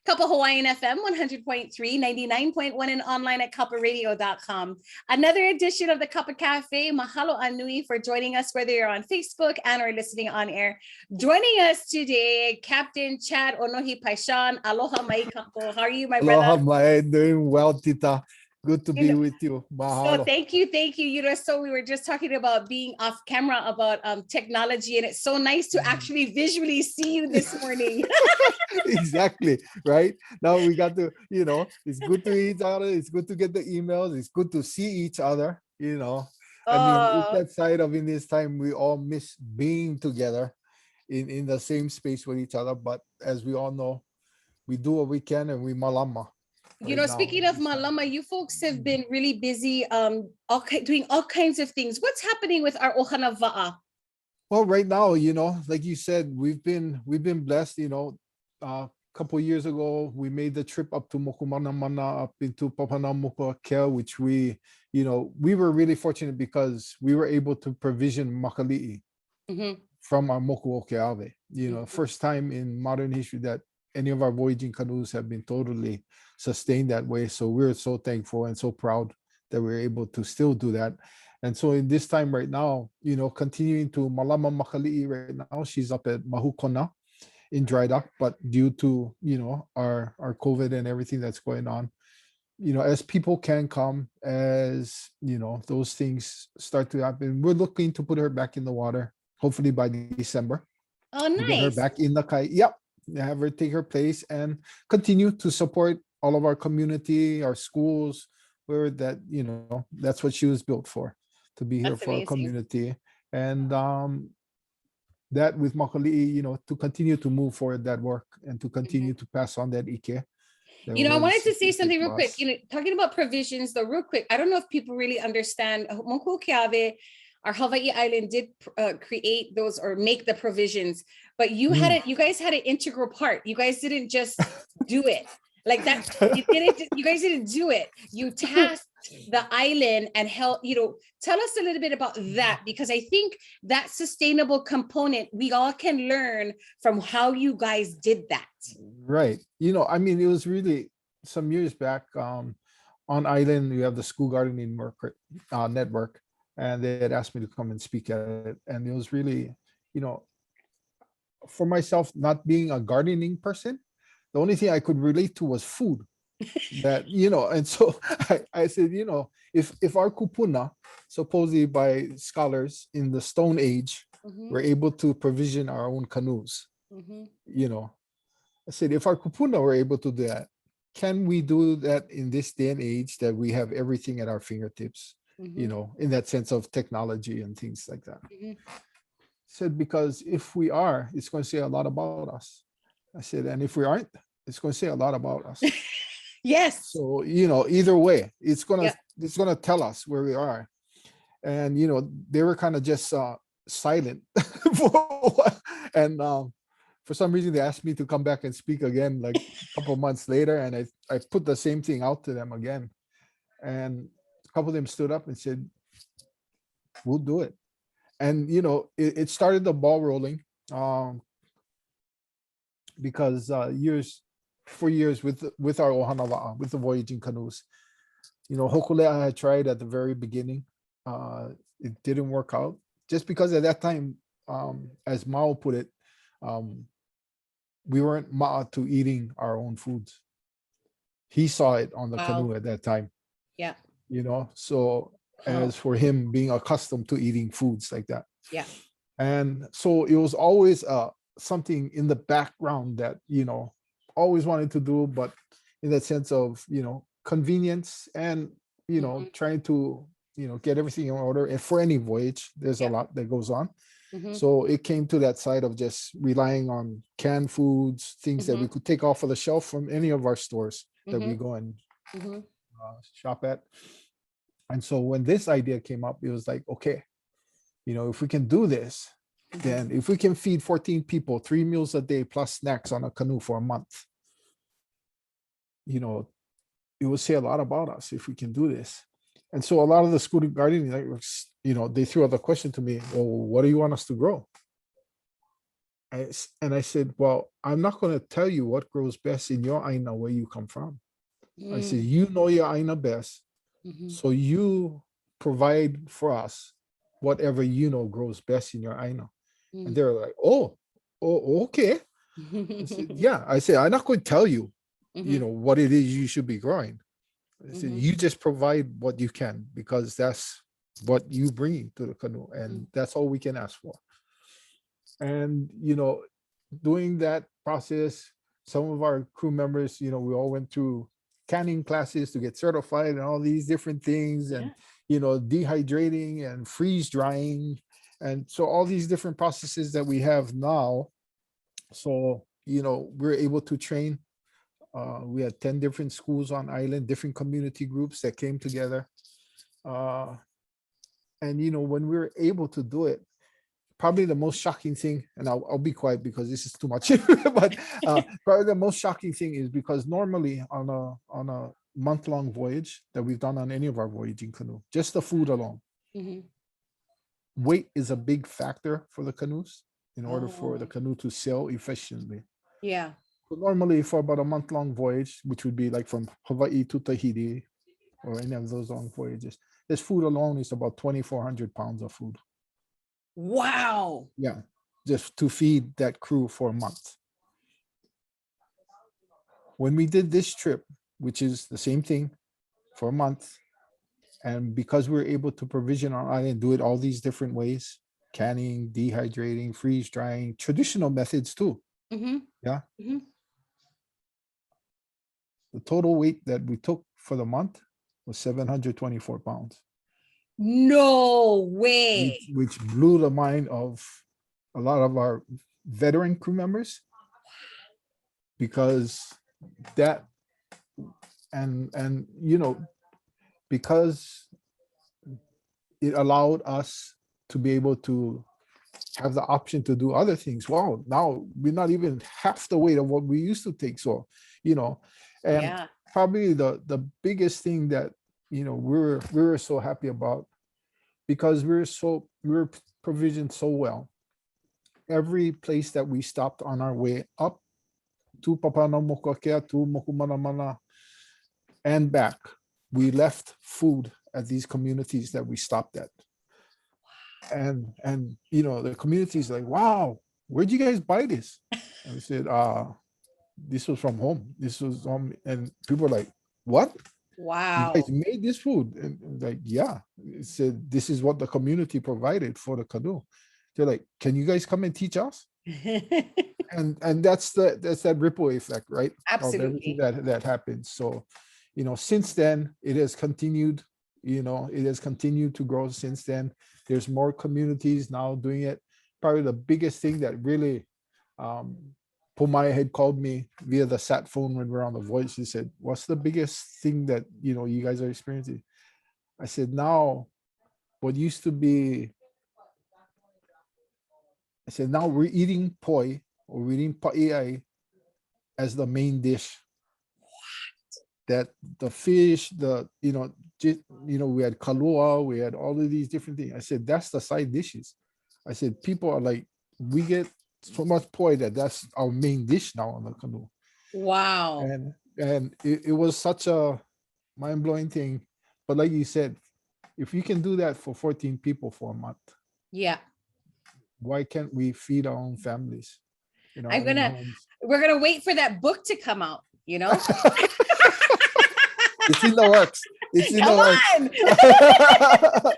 KAPA Hawaiian FM 100.3, 99.1 and online at kaparadio.com. Another edition of the KAPA Cafe. Mahalo Anui for joining us, whether you're on Facebook and or listening on air. Joining us today, Captain Chad Onohi Paishon. Aloha mai kampo. How are you, my brother? Aloha mai, doing well, Tita. Good to be with you. Mahalo. So thank you. So we were just talking about being off camera about technology, and it's so nice to actually visually see you this morning. Exactly, right? Now we got to, it's good to each other. It's good to get the emails. It's good to see each other, I mean, it's that side of in this time, we all miss being together in the same space with each other. But as we all know, we do what we can and we malama. Speaking of malama, you folks have been really busy doing all kinds of things. What's happening with our ohana va'a? Well, right now, like you said, we've been blessed. A couple of years ago, we made the trip up to Mokumanamana, up into Papanamukuakea, which we were really fortunate because we were able to provision makali'i from our Mokuokeawe. First time in modern history that any of our voyaging canoes have been totally sustained that way. So we're so thankful and so proud that we're able to still do that. And so in this time right now, continuing to malama makali'i right now, she's up at Mahukona in dry dock, but due to, our COVID and everything that's going on, as people can come, as, those things start to happen, we're looking to put her back in the water, hopefully by December. Oh, nice. Get her back in the kai. Yep. Have her take her place and continue to support all of our community, our schools, where that, that's what she was built for, to be here That's for amazing. our community. And that with Makali'i, to continue to move forward that work and to continue to pass on that ike. I wanted to say something real quick, talking about provisions though, real quick. I don't know if people really understand. Mokuokeawe, our Hawaii island, did create those or make the provisions, but you guys had an integral part. You guys didn't just do it like that. You guys didn't do it. You tasked the island and help, tell us a little bit about that, because I think that sustainable component, we all can learn from how you guys did that. Right. I mean, it was really some years back on island, we have the school gardening network, and they had asked me to come and speak at it. And it was really, for myself, not being a gardening person, the only thing I could relate to was food. That, and so I said, if our kupuna, supposedly by scholars in the Stone Age, were able to provision our own canoes, I said, if our kupuna were able to do that, can we do that in this day and age that we have everything at our fingertips, in that sense of technology and things like that? Said, because if we are, it's going to say a lot about us. I said, and if we aren't, it's going to say a lot about us. Yes. So, either way, it's gonna tell us where we are. And they were kind of just silent for a while. And for some reason they asked me to come back and speak again like a couple months later, and I put the same thing out to them again. And a couple of them stood up and said, we'll do it. And it started the ball rolling, because for years with our ohana wa'a, with the voyaging canoes, Hokulea had tried at the very beginning. It didn't work out, just because at that time, as Mao put it, we weren't ma'a to eating our own foods. He saw it on the canoe at that time. Yeah. So as for him being accustomed to eating foods like that. Yeah. And so it was always something in the background that, always wanted to do, but in that sense of, convenience and, trying to, get everything in order. And for any voyage, there's a lot that goes on. So it came to that side of just relying on canned foods, things that we could take off of the shelf from any of our stores that we go and shop at. And so when this idea came up, it was like, okay, if we can do this, then if we can feed 14 people 3 meals a day plus snacks on a canoe for a month, it will say a lot about us if we can do this. And so a lot of the student gardening networks, they threw out the question to me, well, what do you want us to grow? And I said, well, I'm not going to tell you what grows best in your aina where you come from. I said, Mm, you know your aina best. mhm, So you provide for us whatever you know grows best in your aina. And mm. they're like, oh, okay. I said, yeah. I said, I'm not going to tell you, Mhm, what it is you should be growing. I said, mhm, you just provide what you can because that's what you bring to the canoe, and mm. that's all we can ask for. And doing that process, some of our crew members, we all went through canning classes to get certified and all these different things, and Yeah. dehydrating and freeze drying, and so all these different processes that we have now. So we're able to train. We had 10 different schools on island, different community groups that came together. Uh, and when we were able to do it, probably the most shocking thing, and I'll be quiet because this is too much, but probably the most shocking thing is because normally on a month-long voyage that we've done on any of our voyaging canoe, just the food alone, Mhm. weight is a big factor for the canoes in order for the Oh, canoe to sail efficiently. yeah. So normally for about a month-long voyage, which would be like from Hawaii to Tahiti or any of those long voyages, this food alone is about 2,400 pounds of food. Wow. Yeah, just to feed that crew for a month. When we did this trip, which is the same thing for a month, and because we were able to provision our island, do it all these different ways, canning, dehydrating, freeze drying, traditional methods too. Mhm, Yeah. mhm. The total weight that we took for the month was 724 pounds, No way. which blew the mind of a lot of our veteran crew members because that and because it allowed us to be able to have the option to do other things. Wow, now we're not even half the weight of what we used to take. So, you know, and Yeah. probably the biggest thing that we were so happy about because we were provisioned so well. Every place that we stopped on our way up to Papanomokakea to Mokumanamana and back, we left food at these communities that we stopped at. And the community is like, wow, where'd you guys buy this? And we said, this was from home. This was and people are like, what? You guys Wow. made this food? And like, yeah. It said this is what the community provided for the canoe. They're like, can you guys come and teach us? And that's that ripple effect, right? Of everything Absolutely. that happens. So, since then it has continued. It has continued to grow since then. There's more communities now doing it. Probably the biggest thing that really um Pomaya had called me via the sat phone when we were on the voice. He said, what's the biggest thing that you guys are experiencing? I said, now what used to be, I said, now we're eating poi or we're eating pa'iai as the main dish. That the fish, we had kalua, we had all of these different things. I said, that's the side dishes. I said, people are like, we get so much poi that's our main dish now on the canoe. Wow. And it was such a mind-blowing thing. But like you said, if you can do that for 14 people for a month, Yeah. why can't we feed our own families in our I'm own gonna, homes? we're gonna wait for that book to come out, you know? It's in the works. It's in the Come works. on.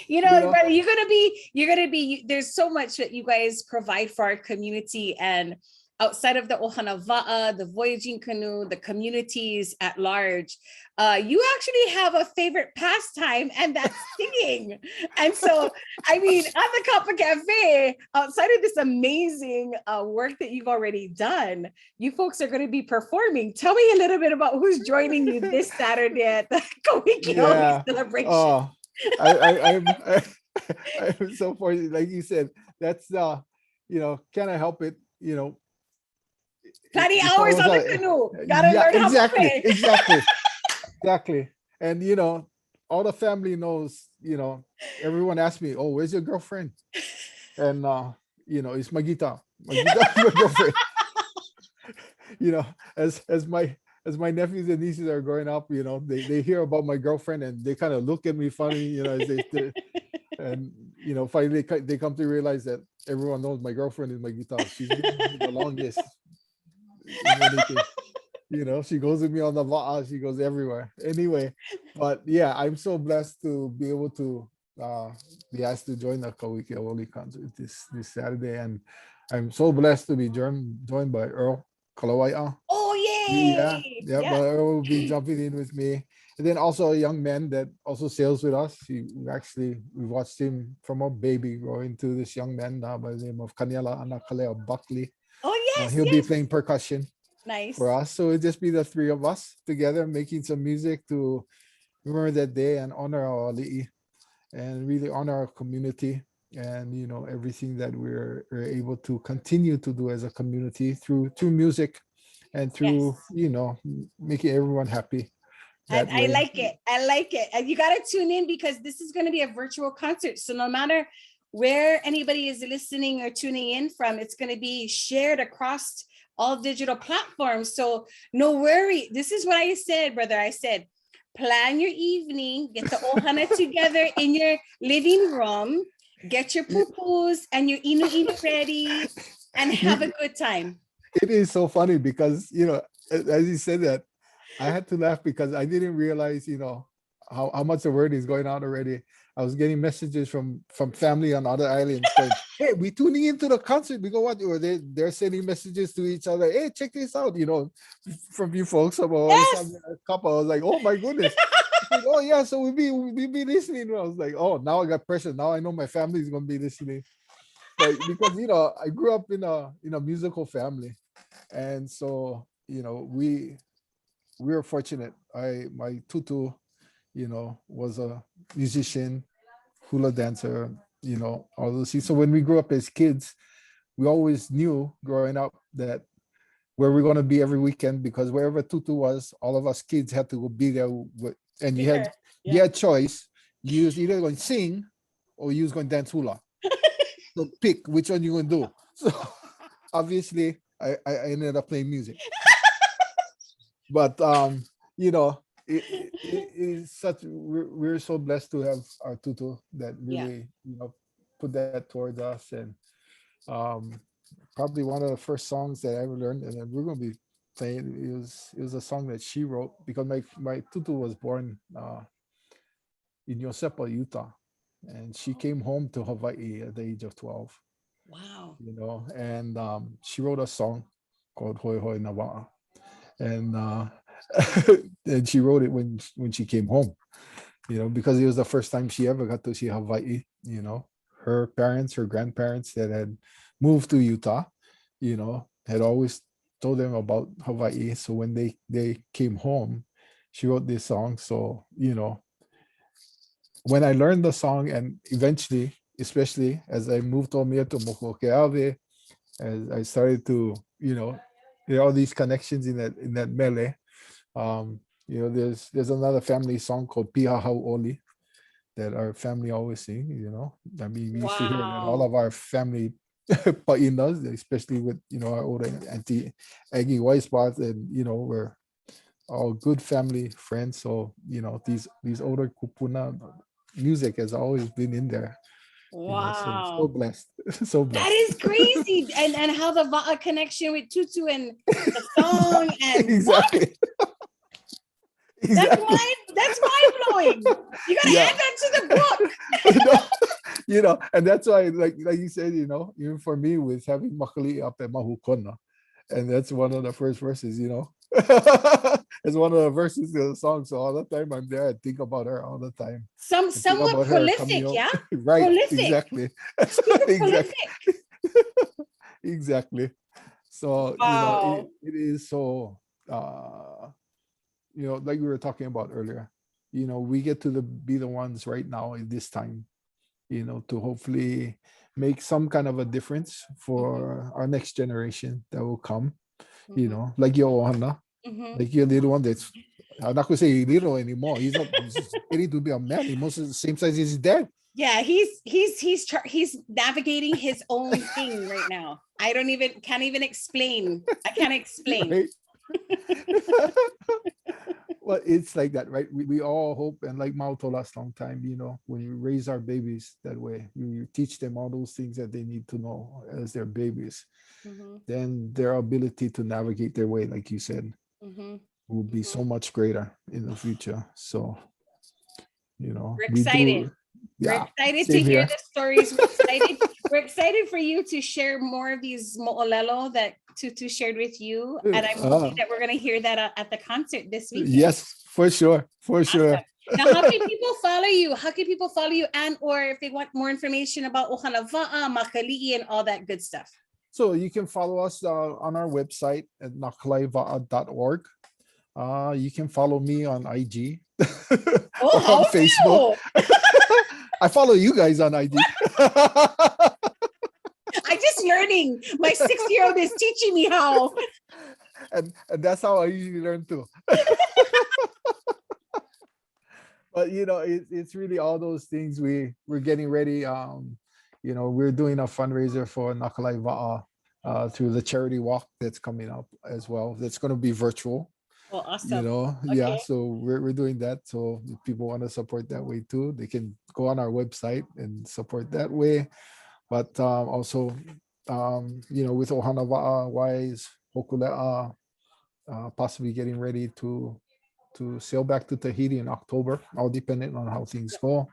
You know, But you're gonna be, there's so much that you guys provide for our community, and outside of the Ohana Va'a, the voyaging canoe, the communities at large, you actually have a favorite pastime, and that's singing. And so, I mean, at the Kappa Cafe, outside of this amazing work that you've already done, you folks are going to be performing. Tell me a little bit about who's joining you this Saturday at the Kowikiawe yeah. celebration. Oh, I'm so fortunate. Like you said, that's can I help it? Plenty It's hours almost on the like, canoe. Gotta yeah, learn how to exactly, play. exactly, exactly. And all the family knows. Everyone asks me, "Oh, where's your girlfriend?" And it's my guitar. My guitar is my girlfriend. As my nephews and nieces are growing up, they hear about my girlfriend and they kind of look at me funny, as and finally they come to realize that everyone knows my girlfriend is my guitar. She's been with me the longest in anything. She goes with me on the va'a, she goes everywhere. Anyway, but yeah, I'm so blessed to be able to be asked to join the Kawiki Awoli concert this Saturday, and I'm so blessed to be joined by Earl Kalawaya. Oh, Yeah, yay! yeah, but Earl will be jumping in with me. And then also a young man that also sails with us. We watched him from a baby grow into this young man now by the name of Kanyala Anakalea Buckley. Oh, yes, He'll be yes. playing percussion Nice. for us. So it'll just be the three of us together making some music to remember that day and honor our ali'i and really honor our community and everything that we're able to continue to do as a community through music and through making everyone happy. And That way. I like it. I like it. And you got to tune in because this is going to be a virtual concert. So no matter where anybody is listening or tuning in from, it's going to be shared across all digital platforms. So no worry. This is what I said, brother. I said, plan your evening, get the ohana together in your living room, get your pupus and your inu ready, and have a good time. It is so funny because, as you said that, I had to laugh because I didn't realize, how much the word is going out already. I was getting messages from family on other islands going, hey, we tuning into the concert. We go what? Or they're sending messages to each other. Hey, check this out, from you folks about KAPA. I was like, oh my goodness. Like, oh yeah, so we'll be listening. I was like, oh, now I got pressure. Now I know my family is gonna be listening. But because I grew up in a musical family. And so, we were fortunate. My tutu, was a musician, hula dancer, all those things. So when we grew up as kids, we always knew growing up that where we're going to be every weekend, because wherever tutu was, all of us kids had to go be there. And you had choice. You was either going to sing or you was going to dance hula. So pick which one you're going to do. So obviously, I ended up playing music. But it is such, we're so blessed to have our tutu that really put that towards us. And probably one of the first songs that I ever learned, and then we're going to be playing, it was a song that she wrote, because my tutu was born in Yosepa, Utah, and she came home to Hawaii at the age of 12. Wow. And she wrote a song called Hoi Hoi Nawa'a. And and she wrote it when she came home, because it was the first time she ever got to see Hawaii. Her parents, her grandparents that had moved to Utah, had always told them about Hawaii. So when they came home, she wrote this song. So, when I learned the song, and eventually, especially as I moved on here to Mokokeawe, as I started to, there are all these connections in that mele. There's another family song called Piha Hau'oli that our family always sing. I mean, we used to hear that all of our family pa'inas, especially with our older Auntie Aggie Weisbart, and we're all good family friends. So these older kupuna music has always been in there. So blessed. So blessed. That is crazy. and how the va'a connection with tutu and the song and exactly. That's mind blowing. You gotta add that to the book. And that's why, like you said, even for me with having makali up at mahukona, and that's one of the first verses. It's one of the verses of the song. So all the time I'm there, I think about her all the time. Somewhat prolific, yeah. Right. Prolific. Exactly. Prolific. Exactly. So it is so. Like we were talking about earlier, we get to be the ones right now in this time, to hopefully make some kind of a difference for our next generation that will come, like your ohana, like your little one that's, I'm not going to say little anymore. He's getting to be a man. He's most the same size as his dad. Yeah, he's navigating his own thing right now. Can't even explain. I can't explain. Right? Well, it's like that, right? We all hope, and like Mao told us long time, when you raise our babies that way, you teach them all those things that they need to know as their babies, Mhm, then their ability to navigate their way, like you said, mhm, will be mhm. so much greater in the future. So, We're we excited. do, We're yeah, excited to same hear here. the stories. We're excited. We're excited for you to share more of these mo'olelo that Tutu shared with you. And I'm hoping that we're going to hear that at the concert this weekend. Yes, for sure, for sure. Awesome. Now, how can people follow you? How can people follow you? And or if they want more information about Ohanava'a, Makali'i, and all that good stuff. So you can follow us on our website at nakalaiva'a.org. You can follow me on IG Oh, or on how Facebook. do? I follow you guys on IG. I'm just learning. My 6-year-old is teaching me how. and that's how I usually learn too. But it's really all those things. We're getting ready. We're doing a fundraiser for Nakalai Va'a through the charity walk that's coming up as well. That's going to be virtual. Oh, awesome. Yeah. Okay. So we're doing that. So if people want to support that way too, they can go on our website and support that way. But also, with Ohana Va'a Wise Hokulea, possibly getting ready to sail back to Tahiti in October, all depending on how things go.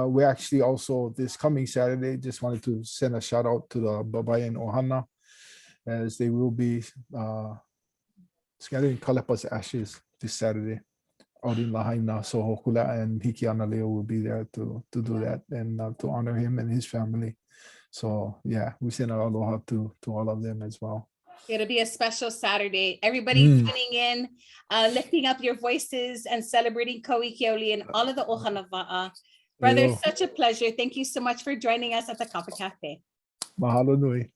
We actually also this coming Saturday just wanted to send a shout out to the Babayan Ohana, as they will be scattering Kalepa's ashes this Saturday out in Lahaina. So Hokula and Hikiana Leo will be there to do that and to honor him and his family. So yeah, we send our aloha to all of them as well. It'll be a special Saturday. Everybody tuning in, lifting up your voices and celebrating Kauikeaoli and all of the Ohanava'a. Brother, such a pleasure. Thank you so much for joining us at the KAPA Cafe. Mahalo nui.